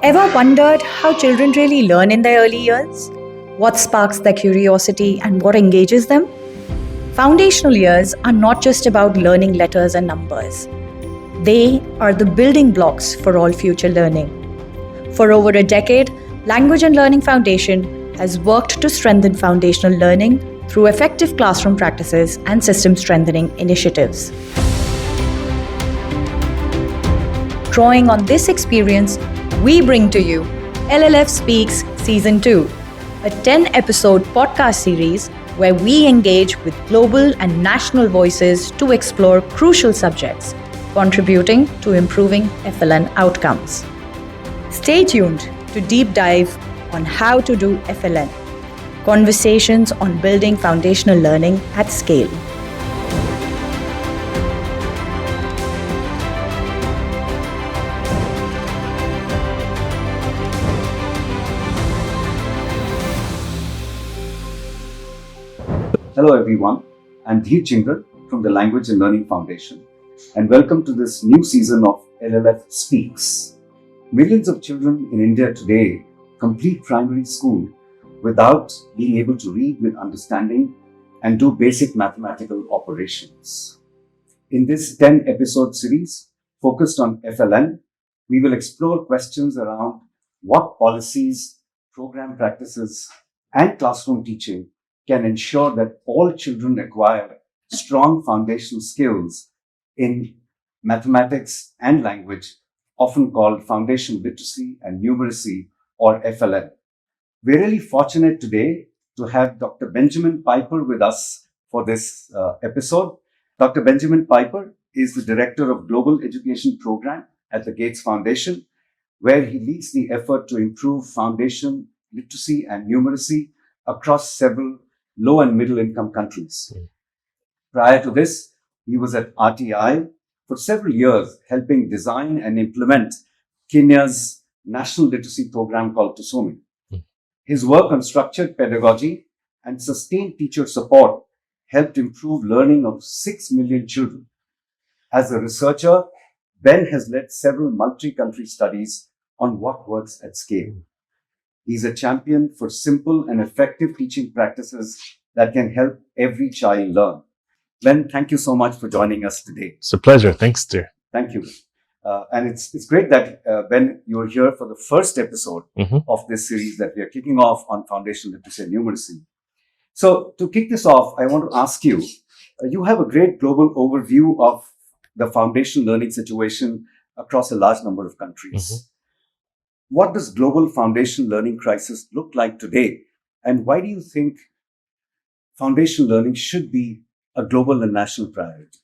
Ever wondered how children really learn in their early years? What sparks their curiosity and what engages them? Foundational years are not just about learning letters and numbers. They are the building blocks for all future learning. For over a decade, Language and Learning Foundation has worked to strengthen foundational learning through effective classroom practices and system strengthening initiatives. Drawing on this experience, we bring to you LLF Speaks Season 2, a 10-episode podcast series where we engage with global and national voices to explore crucial subjects, contributing to improving FLN outcomes. Stay tuned to deep dive on how to do FLN, conversations on building foundational learning at scale. Hello everyone, I'm Dhir Jhingran from the Language and Learning Foundation, and welcome to this new season of LLF Speaks. Millions of children in India today complete primary school without being able to read with understanding and do basic mathematical operations. In this 10-episode series focused on FLN, we will explore questions around what policies, program practices, and classroom teaching can ensure that all children acquire strong foundational skills in mathematics and language, often called Foundational Literacy and Numeracy, or FLN. We're really fortunate today to have Dr. Benjamin Piper with us for this episode. Dr. Benjamin Piper is the Director of Global Education Program at the Gates Foundation, where he leads the effort to improve foundation literacy and numeracy across several low and middle income countries. Prior to this, he was at RTI for several years, helping design and implement Kenya's national literacy program called Tusome. His work on structured pedagogy and sustained teacher support helped improve learning of 6 million children. As a researcher, Ben has led several multi-country studies on what works at scale. He's a champion for simple and effective teaching practices that can help every child learn. Ben, thank you so much for joining us today. It's a pleasure. Thanks, dear. Thank you. And it's great that, Ben, you're here for the first episode of this series that we are kicking off on Foundational Literacy and Numeracy. So to kick this off, I want to ask you, you have a great global overview of the foundational learning situation across a large number of countries. What does global foundational learning crisis look like today? And why do you think foundational learning should be a global and national priority?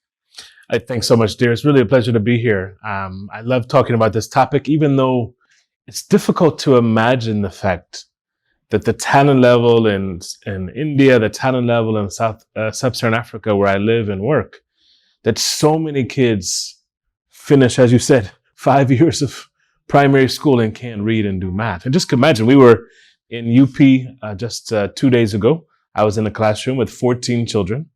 Thanks so much, dear. It's really a pleasure to be here. I love talking about this topic, even though it's difficult to imagine the fact that the talent level in India, the talent level in Sub-Saharan Africa, where I live and work, that so many kids finish, as you said, 5 years of primary school and can't read and do math. And just imagine, we were in UP just 2 days ago. I was in a classroom with 14 children.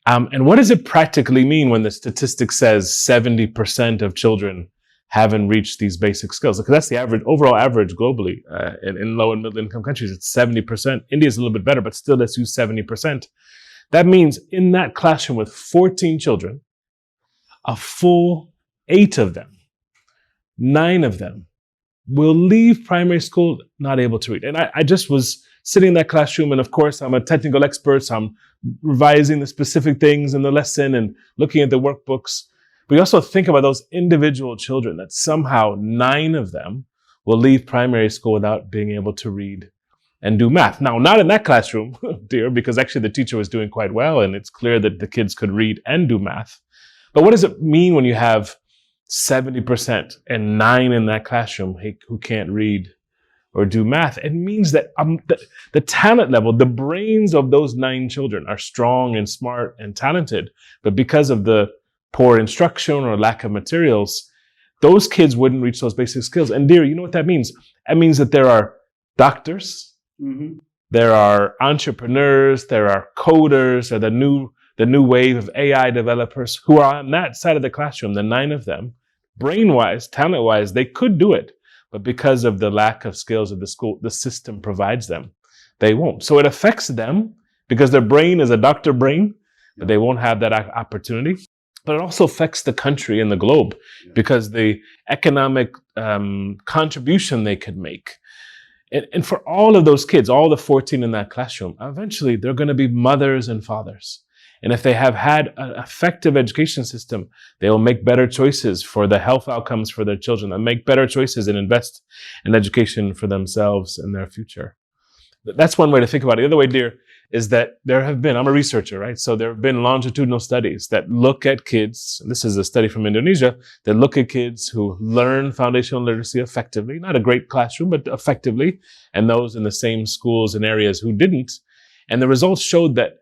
And what does it practically mean when the statistic says 70% of children haven't reached these basic skills? Because that's the average, overall average globally in low and middle income countries. It's 70%. India's a little bit better, but still let's use 70%. That means in that classroom with 14 children, a full 8 of them, 9 of them will leave primary school not able to read. And I just was sitting in that classroom, and of course, I'm a technical expert, so I'm revising the specific things in the lesson and looking at the workbooks. But you also think about those individual children, that somehow 9 of them will leave primary school without being able to read and do math. Now, not in that classroom, dear, because actually the teacher was doing quite well, and it's clear that the kids could read and do math. But what does it mean when you have 70% and 9 in that classroom who can't read or do math? It means that the talent level, the brains of those 9 children are strong and smart and talented, but because of the poor instruction or lack of materials, those kids wouldn't reach those basic skills. And dear, you know what that means? That means that there are doctors, there are entrepreneurs, there are coders, there are the new wave of AI developers who are on that side of the classroom, the 9 of them. Brain-wise, talent-wise, they could do it, but because of the lack of skills that the system provides them, they won't. So it affects them because their brain is a doctor brain, but they won't have that opportunity. But it also affects the country and the globe because the economic contribution they could make. And for all of those kids, all the 14 in that classroom, eventually they're going to be mothers and fathers. And if they have had an effective education system, they will make better choices for the health outcomes for their children. They'll make better choices and invest in education for themselves and their future. That's one way to think about it. The other way, Dhir, is that there have been, I'm a researcher, right? So there have been longitudinal studies that look at kids, this is a study from Indonesia, that look at kids who learn foundational literacy effectively, not a great classroom, but effectively, and those in the same schools and areas who didn't. And the results showed that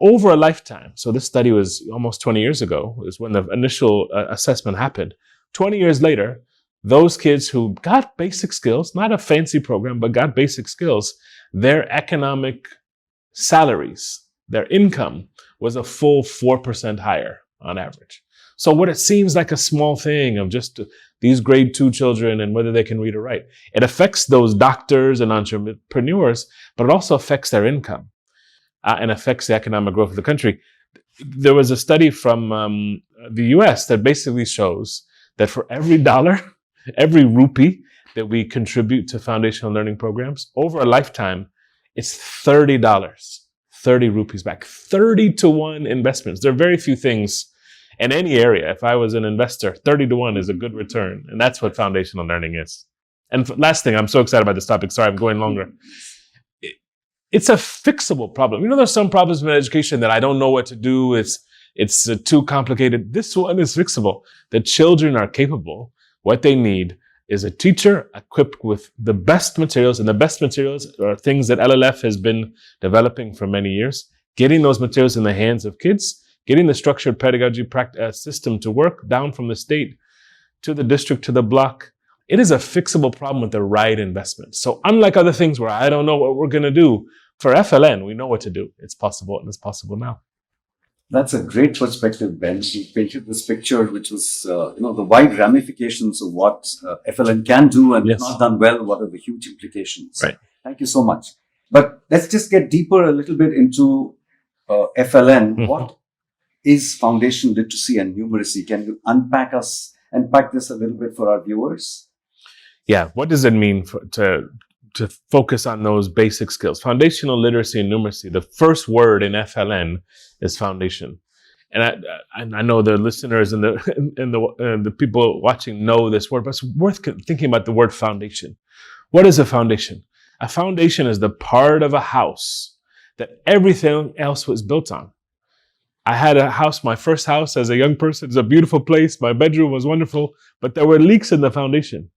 over a lifetime, so this study was almost 20 years ago, is when the initial assessment happened. 20 years later, those kids who got basic skills, not a fancy program, but got basic skills, their economic salaries, their income was a full 4% higher on average. So what it seems like a small thing of just these grade 2 children and whether they can read or write, it affects those doctors and entrepreneurs, but it also affects their income and affects the economic growth of the country. There was a study from the US that basically shows that for every dollar, every rupee that we contribute to foundational learning programs, over a lifetime, it's $30, 30 rupees back, 30-to-1 investments. There are very few things in any area. If I was an investor, 30-to-1 is a good return. And that's what foundational learning is. And last thing, I'm so excited about this topic. Sorry, I'm going longer. It's a fixable problem. You know, there's some problems in education that I don't know what to do. It's too complicated. This one is fixable. The children are capable. What they need is a teacher equipped with the best materials, and the best materials are things that LLF has been developing for many years, getting those materials in the hands of kids, getting the structured pedagogy system to work down from the state to the district to the block. It is a fixable problem with the right investment. So unlike other things where I don't know what we're going to do, for FLN, we know what to do. It's possible, and it's possible now. That's a great perspective, Ben. You painted this picture, which was, the wide ramifications of what FLN can do, and if not done well, what are the huge implications. Right. Thank you so much. But let's just get deeper a little bit into FLN. Mm-hmm. What is foundational literacy and numeracy? Can you unpack this a little bit for our viewers? Yeah. What does it mean to focus on those basic skills? Foundational literacy and numeracy. The first word in FLN is foundation, and I know the listeners and the people watching know this word, but it's worth thinking about the word foundation. What is a foundation? A foundation is the part of a house that everything else was built on. I had a house, my first house as a young person. It's a beautiful place. My bedroom was wonderful, but there were leaks in the foundation.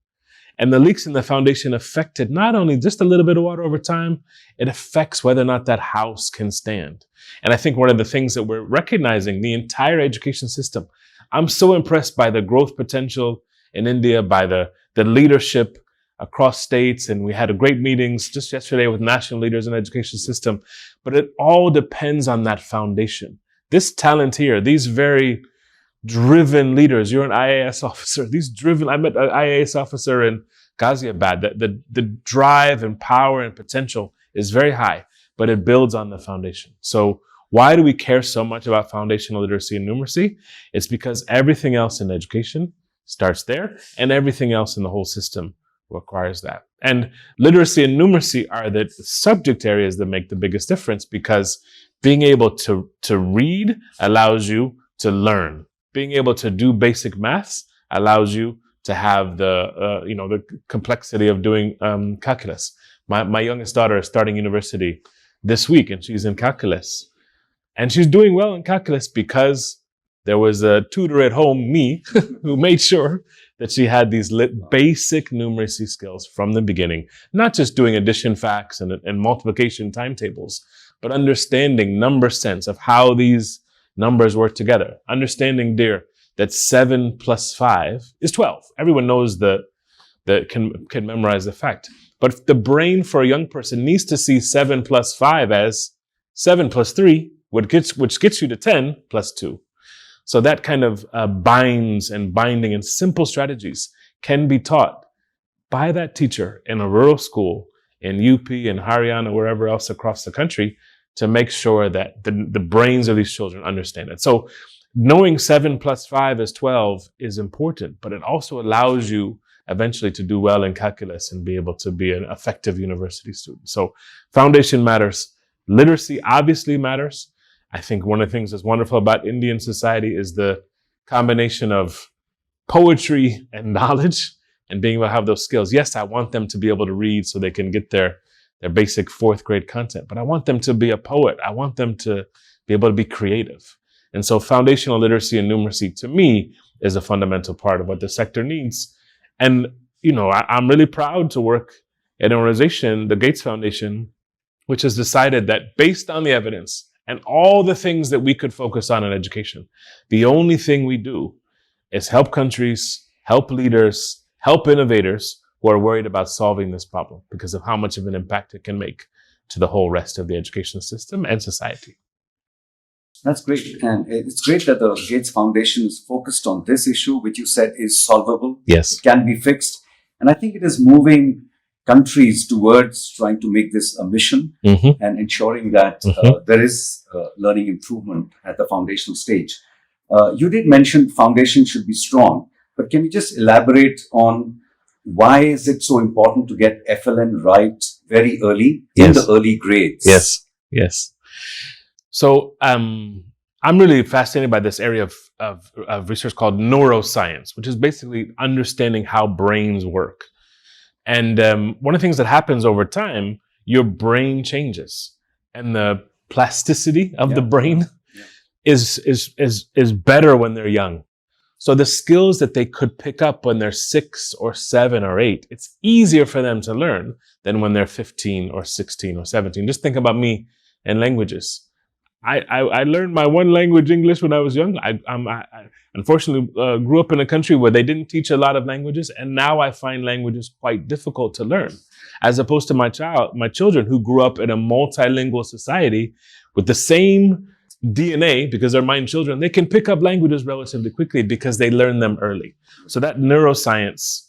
And the leaks in the foundation affected not only just a little bit of water over time, it affects whether or not that house can stand. And I think one of the things that we're recognizing, the entire education system, I'm so impressed by the growth potential in India, by the leadership across states. And we had great meetings just yesterday with national leaders in the education system. But it all depends on that foundation. This talent here, these very driven leaders. You're an IAS officer. I met an IAS officer in Ghaziabad. The drive and power and potential is very high, but it builds on the foundation. So why do we care so much about foundational literacy and numeracy? It's because everything else in education starts there, and everything else in the whole system requires that. And literacy and numeracy are the subject areas that make the biggest difference, because being able to read allows you to learn. Being able to do basic maths allows you to have the complexity of doing calculus. My youngest daughter is starting university this week, and she's in calculus. And she's doing well in calculus because there was a tutor at home, me, who made sure that she had these basic numeracy skills from the beginning. Not just doing addition facts and multiplication timetables, but understanding number sense of how these numbers work together. Understanding, Dhir, that 7 plus 5 is 12. Everyone knows that can memorize the fact. But the brain for a young person needs to see 7 plus 5 as 7 plus 3, which gets you to 10 plus 2. So that kind of binding and simple strategies can be taught by that teacher in a rural school in UP and Haryana, wherever else across the country, to make sure that the brains of these children understand it. So knowing 7 plus 5 is 12 is important, but it also allows you eventually to do well in calculus and be able to be an effective university student. So foundation matters. Literacy obviously matters. I think one of the things that's wonderful about Indian society is the combination of poetry and knowledge and being able to have those skills. Yes, I want them to be able to read so they can get their basic 4th grade content, but I want them to be a poet. I want them to be able to be creative. And so foundational literacy and numeracy, to me, is a fundamental part of what the sector needs. And, I'm really proud to work at an organization, the Gates Foundation, which has decided that based on the evidence and all the things that we could focus on in education, the only thing we do is help countries, help leaders, help innovators who are worried about solving this problem because of how much of an impact it can make to the whole rest of the education system and society. That's great. And it's great that the Gates Foundation is focused on this issue, which you said is solvable. Yes. It can be fixed. And I think it is moving countries towards trying to make this a mission and ensuring that there is learning improvement at the foundational stage. You did mention foundation should be strong, but can you just elaborate on why is it so important to get FLN right very early in the early grades? Yes. So I'm really fascinated by this area of research called neuroscience, which is basically understanding how brains work. And one of the things that happens over time, your brain changes, and the plasticity of the brain is better when they're young. So the skills that they could pick up when they're 6 or 7 or 8, it's easier for them to learn than when they're 15 or 16 or 17. Just think about me and languages. I learned my one language, English, when I was young. I unfortunately grew up in a country where they didn't teach a lot of languages, and now I find languages quite difficult to learn, as opposed to my children who grew up in a multilingual society with the same DNA, because they're my children. They can pick up languages relatively quickly because they learn them early. So that neuroscience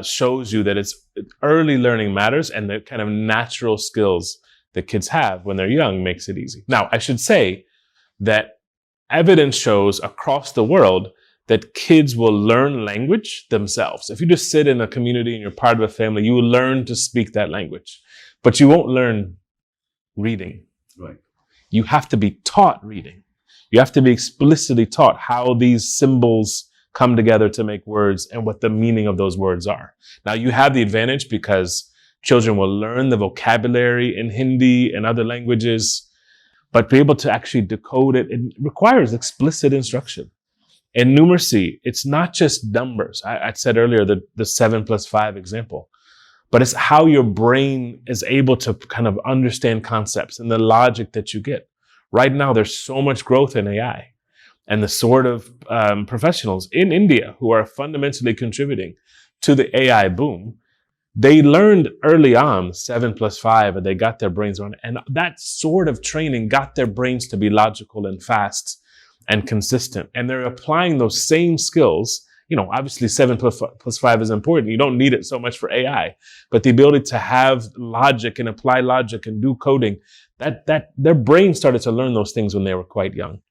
shows you that it's early learning matters, and the kind of natural skills that kids have when they're young makes it easy. Now, I should say that evidence shows across the world that kids will learn language themselves. If you just sit in a community and you're part of a family, you will learn to speak that language, but you won't learn reading. Right. You have to be taught reading. You have to be explicitly taught how these symbols come together to make words and what the meaning of those words are. Now, you have the advantage because children will learn the vocabulary in Hindi and other languages, but be able to actually decode it, it requires explicit instruction. In numeracy, it's not just numbers. I said earlier the 7 plus 5 example, but it's how your brain is able to kind of understand concepts and the logic that you get. Right now, there's so much growth in AI, and the sort of professionals in India who are fundamentally contributing to the AI boom. They learned early on 7 plus 5, and they got their brains on it. And that sort of training got their brains to be logical and fast and consistent. And they're applying those same skills. Obviously 7 plus 5 is important. You don't need it so much for AI, but the ability to have logic and apply logic and do coding, that their brain started to learn those things when they were quite young.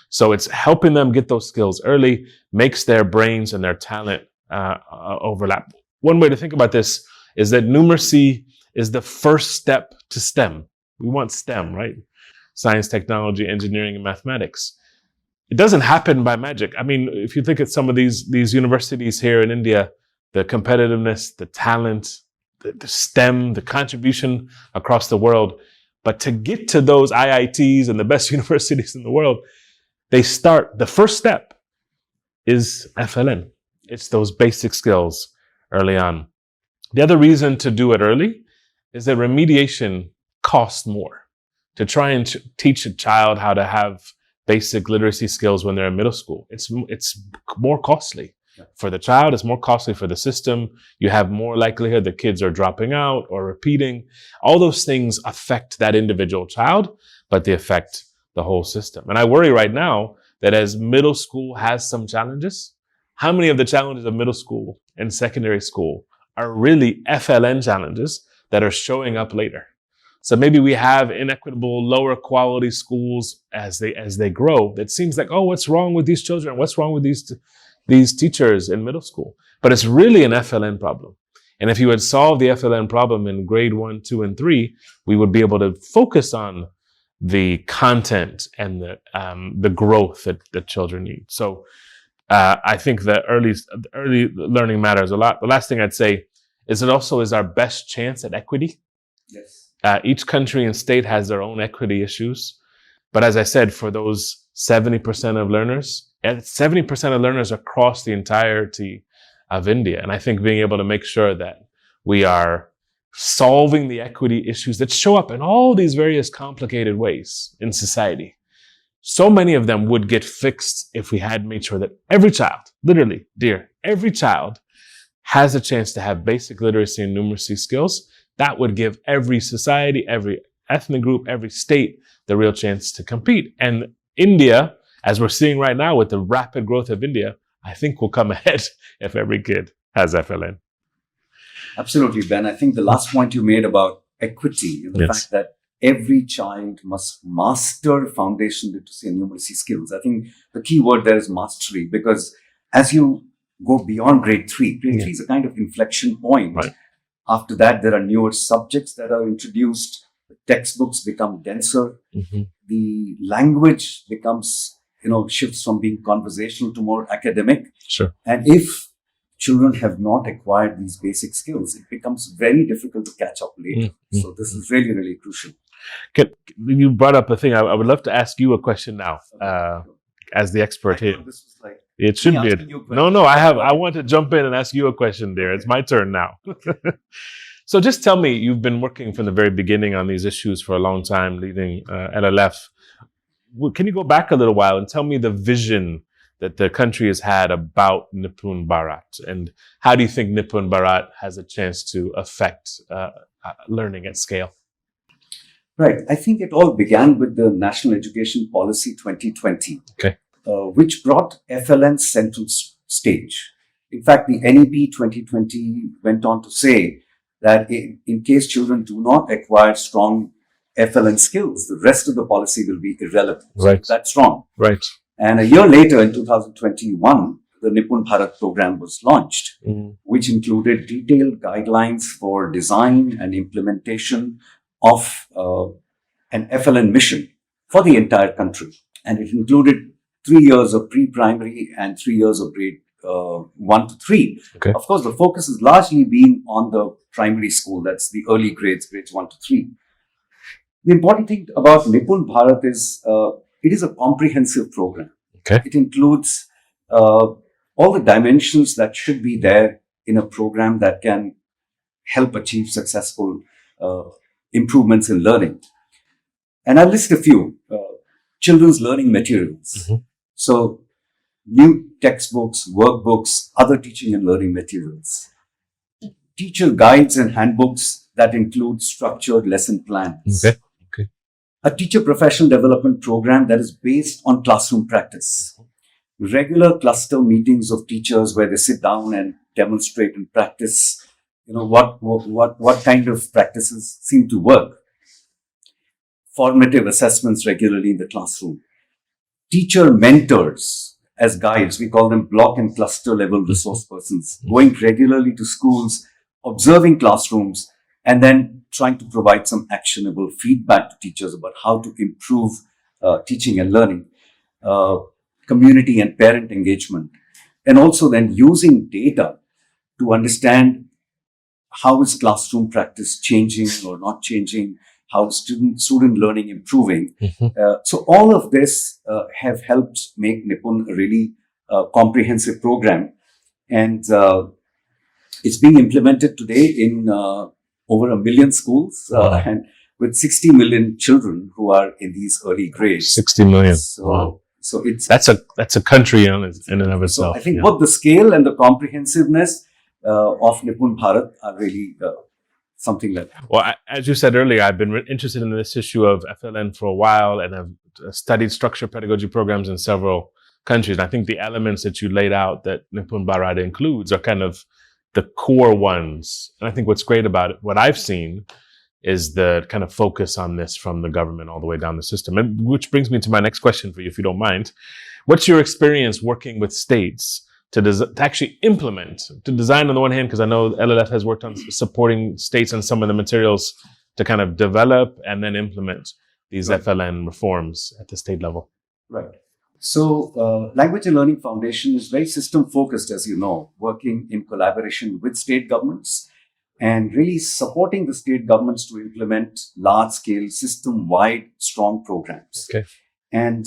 So it's helping them get those skills early, makes their brains and their talent overlap. One way to think about this is that numeracy is the first step to STEM. We want STEM, right? Science, technology, engineering, and mathematics. It doesn't happen by magic. I mean, if you think at some of these universities here in India, the competitiveness, the talent, the STEM, the contribution across the world. But to get to those IITs and the best universities in the world, the first step is FLN. It's those basic skills early on. The other reason to do it early is that remediation costs more. To try and teach a child how to have basic literacy skills when they're in middle school, it's more costly. For the child, it's more costly for the system. You have more likelihood that kids are dropping out or repeating. All those things affect that individual child, but they affect the whole system. And I worry right now that as middle school has some challenges, how many of the challenges of middle school and secondary school are really FLN challenges that are showing up later. So maybe we have inequitable, lower quality schools as they grow. It seems like, oh, what's wrong with these children? What's wrong with these teachers in middle school? But it's really an FLN problem. And if you had solved the FLN problem in grade 1, 2, and 3, we would be able to focus on the content and the growth that children need. So I think that early learning matters a lot. The last thing I'd say is it also is our best chance at equity. Yes. Each country and state has their own equity issues. But as I said, for those 70% of learners, 70% of learners across the entirety of India. And I think being able to make sure that we are solving the equity issues that show up in all these various complicated ways in society. So many of them would get fixed if we had made sure that every child, literally, every child has a chance to have basic literacy and numeracy skills. That would give every society, every ethnic group, every state the real chance to compete. And India, as we're seeing right now with the rapid growth of India, I think will come ahead if every kid has FLN. Absolutely, Ben. I think the last point you made about equity, the fact that every child must master foundational literacy and numeracy skills. I think the key word there is mastery, because as you go beyond grade 3 is a kind of inflection point. Right. After that, there are newer subjects that are introduced. The textbooks become denser. Mm-hmm. The language becomes, shifts from being conversational to more academic. Sure. And if children have not acquired these basic skills, it becomes very difficult to catch up later. Mm-hmm. So this is really, really crucial. You brought up a thing. I would love to ask you a question now, as the expert here. This was like it should be. No. I want to jump in and ask you a question, dear. It's my turn now. So just tell me, you've been working from the very beginning on these issues for a long time, leading LLF. Can you go back a little while and tell me the vision that the country has had about Nipun Bharat, and how do you think Nipun Bharat has a chance to affect learning at scale? Right. I think it all began with the National Education Policy 2020, which brought FLN central stage. In fact, the NEP 2020 went on to say that in case children do not acquire strong FLN skills, the rest of the policy will be irrelevant. Right. So that's wrong. Right. And a year later, in 2021, the Nipun Bharat program was launched, which included detailed guidelines for design and implementation of an FLN mission for the entire country. And it included 3 years of pre-primary and 3 years of grade 1 to 3. Okay. Of course, the focus has largely been on the primary school. That's the early grades 1 to 3. The important thing about Nipun Bharat is it is a comprehensive program. Okay. It includes all the dimensions that should be there in a program that can help achieve successful improvements in learning. And I'll list a few. Children's learning materials. Mm-hmm. So, new textbooks, workbooks, other teaching and learning materials. Teacher guides and handbooks that include structured lesson plans. Okay. A teacher professional development program that is based on classroom practice. Regular cluster meetings of teachers where they sit down and demonstrate and practice, what kind of practices seem to work. Formative assessments regularly in the classroom. Teacher mentors as guides. We call them block and cluster level resource persons, going regularly to schools, observing classrooms, and then trying to provide some actionable feedback to teachers about how to improve teaching and learning. Community and parent engagement. And also then using data to understand how is classroom practice changing or not changing, how student learning improving. So all of this have helped make Nipun a really comprehensive program. And it's being implemented today in over 1 million schools and with 60 million children who are in these early grades. 60 million. So it's that's a country in and of itself. So I think both the scale and the comprehensiveness of Nipun Bharat are really something that. Well, as you said earlier, I've been interested in this issue of FLN for a while, and I've studied structured pedagogy programs in several countries. And I think the elements that you laid out that Nipun Bharat includes are kind of the core ones. And I think what's great about it, what I've seen, is the kind of focus on this from the government all the way down the system. And which brings me to my next question for you, if you don't mind. What's your experience working with states to actually implement, to design on the one hand, because I know LLF has worked on supporting states on some of the materials to kind of develop and then implement these FLN reforms at the state level? Right. So, Language and Learning Foundation is very system focused, as you know, working in collaboration with state governments and really supporting the state governments to implement large-scale, system-wide, strong programs. Okay. And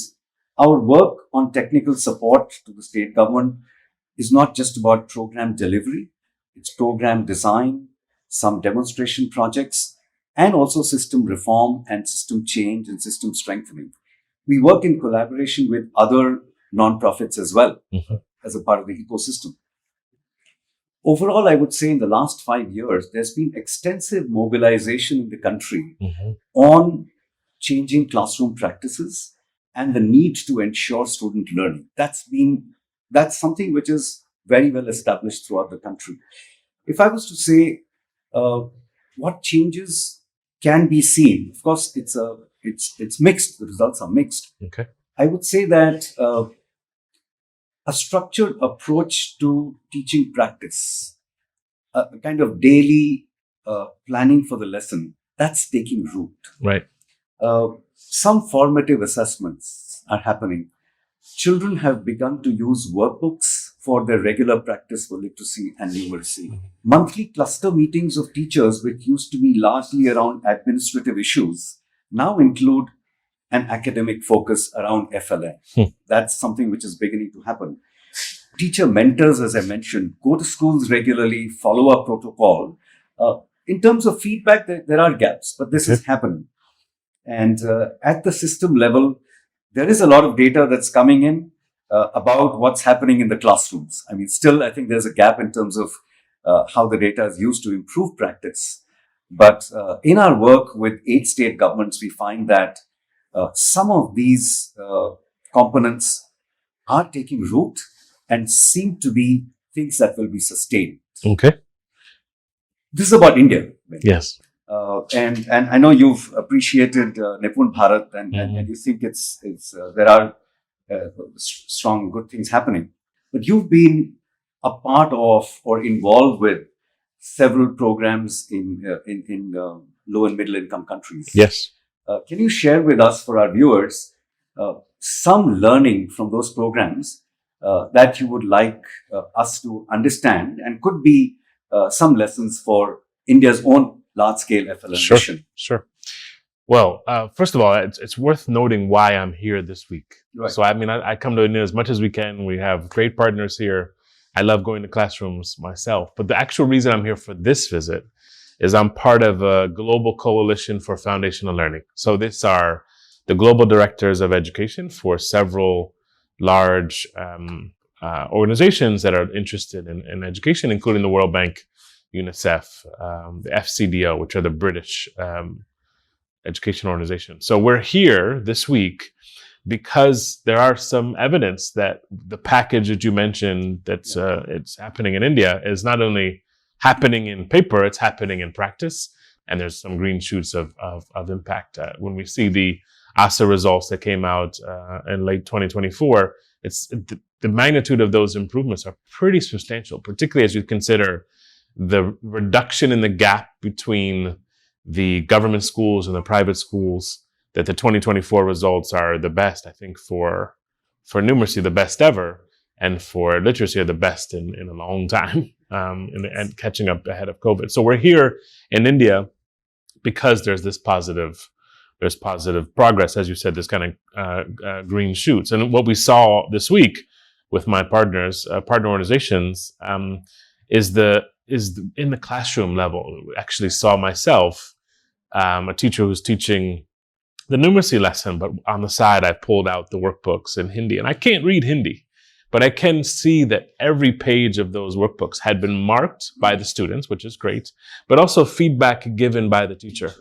our work on technical support to the state government is not just about program delivery, it's program design, some demonstration projects, and also system reform and system change and system strengthening. We work in collaboration with other nonprofits as well as a part of the ecosystem. Overall, I would say in the last 5 years, there's been extensive mobilization in the country on changing classroom practices and the need to ensure student learning. That's something which is very well established throughout the country. If I was to say what changes can be seen, of course, it's mixed. The results are mixed. Okay. I would say that a structured approach to teaching practice, a kind of daily planning for the lesson, that's taking root. Right. Some formative assessments are happening. Children have begun to use workbooks for their regular practice for literacy and numeracy. Monthly cluster meetings of teachers, which used to be largely around administrative issues, now include an academic focus around FLN. That's something which is beginning to happen. Teacher mentors, as I mentioned, go to schools regularly, follow up protocol. In terms of feedback, there are gaps, but this is happening. And at the system level, there is a lot of data that's coming in about what's happening in the classrooms. I mean, still, I think there's a gap in terms of how the data is used to improve practice. But in our work with 8 state governments, we find that some of these components are taking root and seem to be things that will be sustained. Okay. This is about India. Yes. And I know you've appreciated Nipun Bharat and you think there are strong good things happening. But you've been a part of or involved with several programs in low and middle income countries. Yes. Can you share with us, for our viewers, some learning from those programs that you would like us to understand and could be some lessons for India's own large-scale FLN mission? Sure. Well, first of all, it's worth noting why I'm here this week. Right. So, I mean, I come to India as much as we can. We have great partners here. I love going to classrooms myself. But the actual reason I'm here for this visit is I'm part of a global coalition for foundational learning. So these are the global directors of education for several large organizations that are interested in education, including the World Bank, UNICEF, the FCDO, which are the British education organization. So we're here this week because there are some evidence that the package that you mentioned that's it's happening in India is not only happening in paper, it's happening in practice. And there's some green shoots of impact. When we see the ASA results that came out in late 2024, it's the magnitude of those improvements are pretty substantial, particularly as you consider the reduction in the gap between the government schools and the private schools, that the 2024 results are the best, I think, for numeracy, the best ever, and for literacy are the best in a long time, and catching up ahead of COVID. So we're here in India because there's positive progress, as you said, this kind of green shoots. And what we saw this week with my partner organizations is in the classroom level. We actually saw myself, a teacher who's teaching the numeracy lesson, but on the side, I pulled out the workbooks in Hindi. And I can't read Hindi, but I can see that every page of those workbooks had been marked by the students, which is great, but also feedback given by the teacher.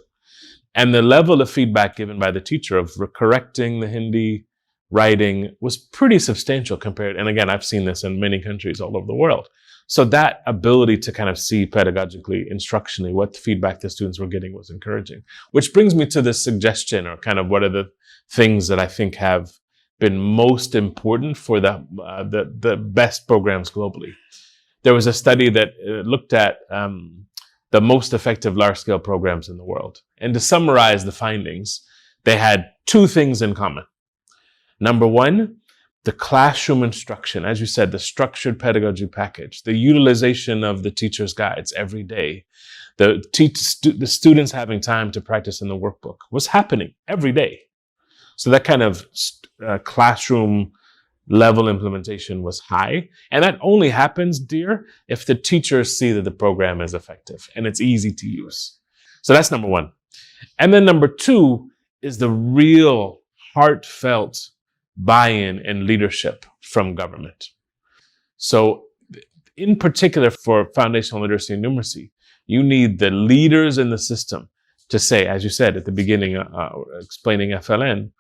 And the level of feedback given by the teacher of correcting the Hindi writing was pretty substantial compared. And again, I've seen this in many countries all over the world. So that ability to kind of see pedagogically, instructionally, what feedback the students were getting was encouraging. Which brings me to this suggestion, or kind of what are the things that I think have been most important for the best programs globally. There was a study that looked at the most effective large-scale programs in the world. And to summarize the findings, they had two things in common. Number one, the classroom instruction, as you said, the structured pedagogy package, the utilization of the teacher's guides every day, the students having time to practice in the workbook was happening every day. So that kind of classroom level implementation was high. And that only happens, dear, if the teachers see that the program is effective and it's easy to use. So that's number one. And then number two is the real heartfelt buy-in and leadership from government. So in particular for foundational literacy and numeracy, you need the leaders in the system to say, as you said at the beginning, explaining FLN,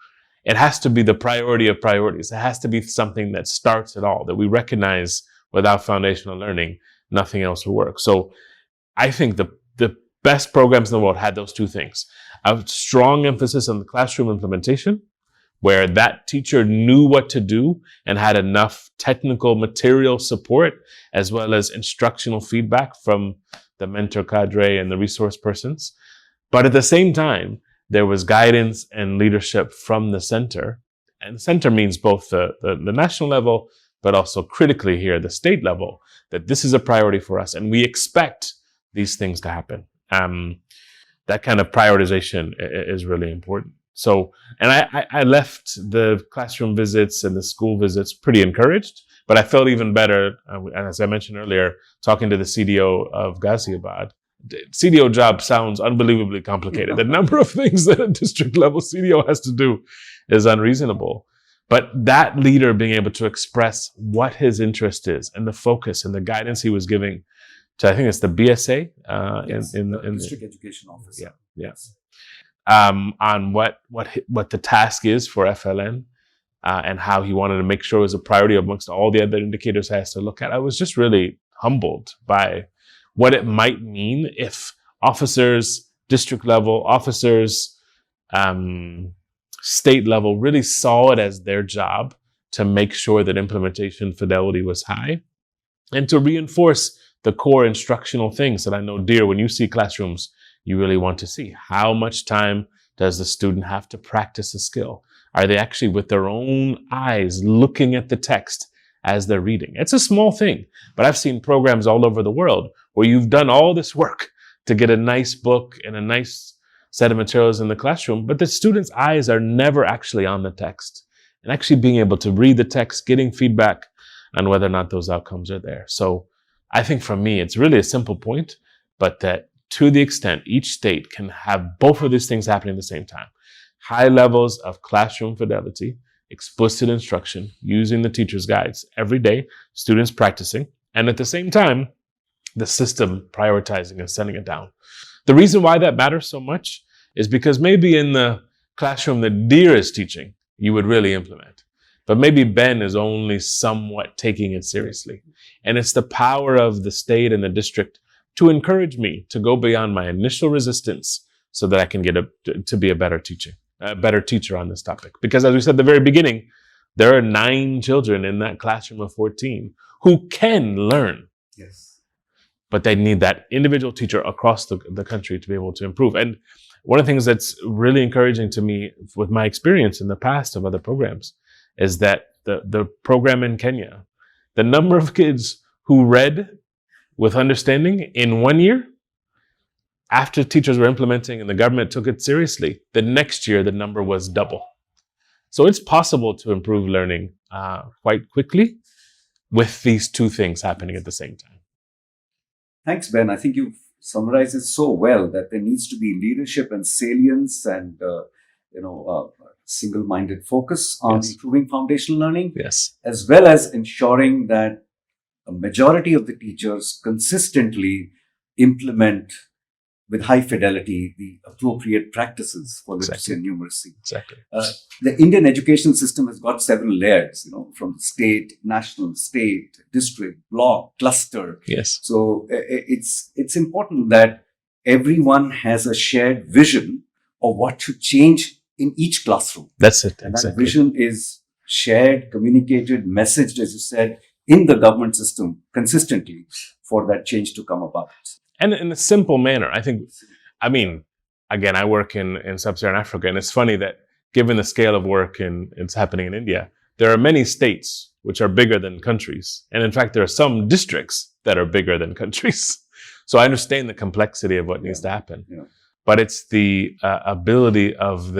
it has to be the priority of priorities. It has to be something that starts it all, that we recognize without foundational learning, nothing else will work. So I think the best programs in the world had those two things. A strong emphasis on the classroom implementation, where that teacher knew what to do and had enough technical material support, as well as instructional feedback from the mentor cadre and the resource persons. But at the same time, there was guidance and leadership from the center. And the center means both the national level, but also critically here, the state level, that this is a priority for us. And we expect these things to happen. That kind of prioritization is really important. So, and I left the classroom visits and the school visits pretty encouraged, but I felt even better, as I mentioned earlier, talking to the CDO of Ghaziabad. The CDO job sounds unbelievably complicated. The number of things that a district level CDO has to do is unreasonable. But that leader being able to express what his interest is and the focus and the guidance he was giving to, I think it's the BSA, Yes, in the District Education Officer. Yeah. On what the task is for FLN, and how he wanted to make sure it was a priority amongst all the other indicators he has to look at. I was just really humbled by what it might mean if officers, district level officers, state level really saw it as their job to make sure that implementation fidelity was high and to reinforce the core instructional things that I know, dear, when you see classrooms, you really want to see. How much time does the student have to practice a skill? Are they actually with their own eyes looking at the text as they're reading? It's a small thing, but I've seen programs all over the world where you've done all this work to get a nice book and a nice set of materials in the classroom, but the student's eyes are never actually on the text. And actually being able to read the text, getting feedback on whether or not those outcomes are there. So I think for me, it's really a simple point, but that to the extent each state can have both of these things happening at the same time, high levels of classroom fidelity, explicit instruction, using the teacher's guides every day, students practicing, and at the same time, the system prioritizing and sending it down. The reason why that matters so much is because maybe in the classroom that Dhir is teaching, you would really implement. But maybe Ben is only somewhat taking it seriously. And it's the power of the state and the district to encourage me to go beyond my initial resistance so that I can get to be a better teacher on this topic. Because as we said at the very beginning, there are 9 children in that classroom of 14 who can learn. Yes. But they need that individual teacher across the country to be able to improve. And one of the things that's really encouraging to me with my experience in the past of other programs is that the program in Kenya, the number of kids who read with understanding in 1 year, after teachers were implementing and the government took it seriously, the next year the number was double. So it's possible to improve learning quite quickly with these two things happening at the same time. Thanks, Ben. I think you've summarized it so well that there needs to be leadership and salience and single-minded focus on improving foundational learning, as well as ensuring that a majority of the teachers consistently implement with high fidelity the appropriate practices for literacy Exactly. and numeracy. Exactly. The Indian education system has got several layers, from state, national, state, district, block, cluster. Yes. So it's important that everyone has a shared vision of what should change in each classroom. That's it. And that Exactly. vision is shared, communicated, messaged, as you said, in the government system consistently for that change to come about. And in a simple manner. Again, I work in sub-Saharan Africa, and it's funny that given the scale of work it's happening in India, there are many states which are bigger than countries. And in fact, there are some districts that are bigger than countries. So I understand the complexity of what needs to happen. Yeah. But it's the ability of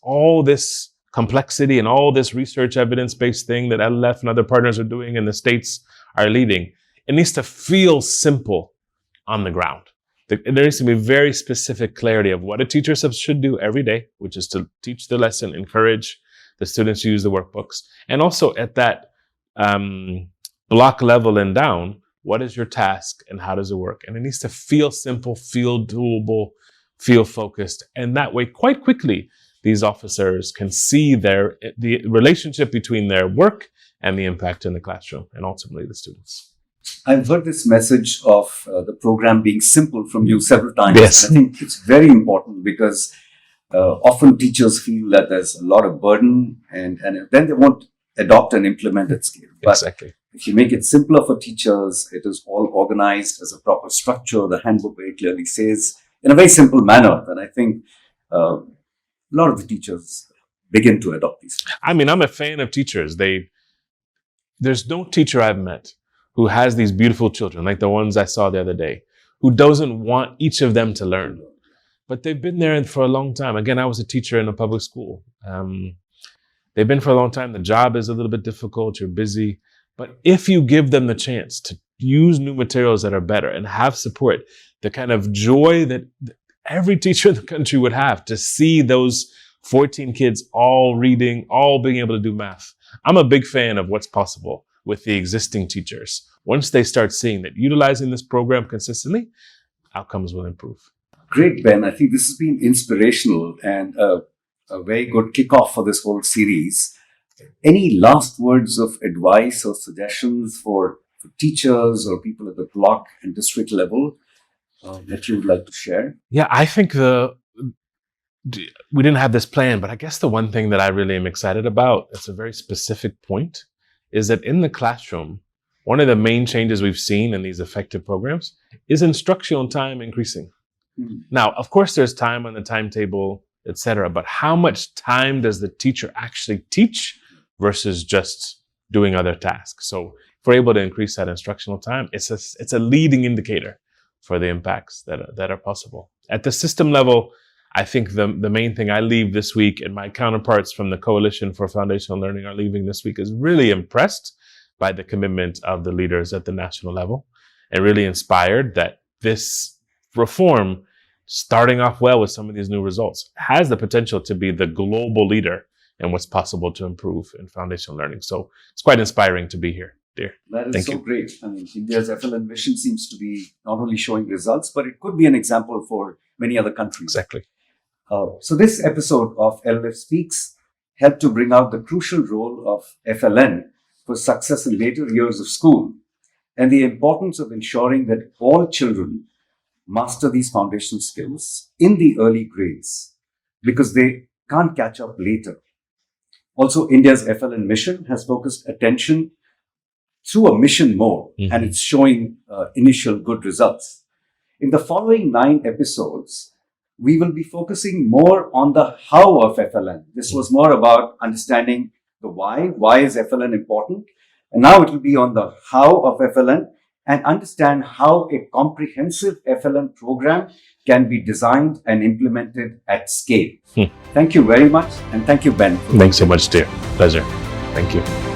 all this complexity and all this research evidence-based thing that LLF and other partners are doing and the states are leading. It needs to feel simple on the ground. There needs to be very specific clarity of what a teacher should do every day, which is to teach the lesson, encourage the students to use the workbooks. And also at that block level and down, what is your task and how does it work? And it needs to feel simple, feel doable, feel focused. And that way, quite quickly, these officers can see the relationship between their work and the impact in the classroom and ultimately the students. I've heard this message of the program being simple from you several times. Yes. I think it's very important because often teachers feel that there's a lot of burden and then they won't adopt and implement at scale. But Exactly. if you make it simpler for teachers, it is all organized as a proper structure. The handbook very clearly says in a very simple manner that I think a lot of the teachers begin to adopt these. I'm a fan of teachers. There's no teacher I've met who has these beautiful children, like the ones I saw the other day, who doesn't want each of them to learn. But they've been there for a long time. Again, I was a teacher in a public school. They've been for a long time. The job is a little bit difficult. You're busy. But if you give them the chance to use new materials that are better and have support, the kind of joy that every teacher in the country would have to see those 14 kids all reading, all being able to do math. I'm a big fan of what's possible with the existing teachers. Once they start seeing that utilizing this program consistently, outcomes will improve. Great, Ben. I think this has been inspirational and a very good kickoff for this whole series. Any last words of advice or suggestions for teachers or people at the block and district level that you would like to share? Yeah, I think we didn't have this plan, but I guess the one thing that I really am excited about, it's a very specific point, is that in the classroom, one of the main changes we've seen in these effective programs is instructional time increasing. Mm-hmm. Now, of course, there's time on the timetable, etc., but how much time does the teacher actually teach versus just doing other tasks? So if we're able to increase that instructional time, it's a leading indicator for the impacts that are possible. At the system level, I think the main thing I leave this week, and my counterparts from the Coalition for Foundational Learning are leaving this week, is really impressed by the commitment of the leaders at the national level and really inspired that this reform, starting off well with some of these new results, has the potential to be the global leader in what's possible to improve in foundational learning. So it's quite inspiring to be here, dear. That is Thank so you. great. I mean, India's FLN mission seems to be not only showing results, but it could be an example for many other countries. Exactly. So this episode of LLF Speaks helped to bring out the crucial role of FLN for success in later years of school and the importance of ensuring that all children master these foundational skills in the early grades because they can't catch up later. Also, India's FLN mission has focused attention through a mission mode, and it's showing initial good results. In the following 9 episodes, we will be focusing more on the how of FLN. This was more about understanding the why. Why is FLN important? And now it will be on the how of FLN and understand how a comprehensive FLN program can be designed and implemented at scale. Thank you very much. And thank you, Ben. Thanks so much, dear. Pleasure. Thank you.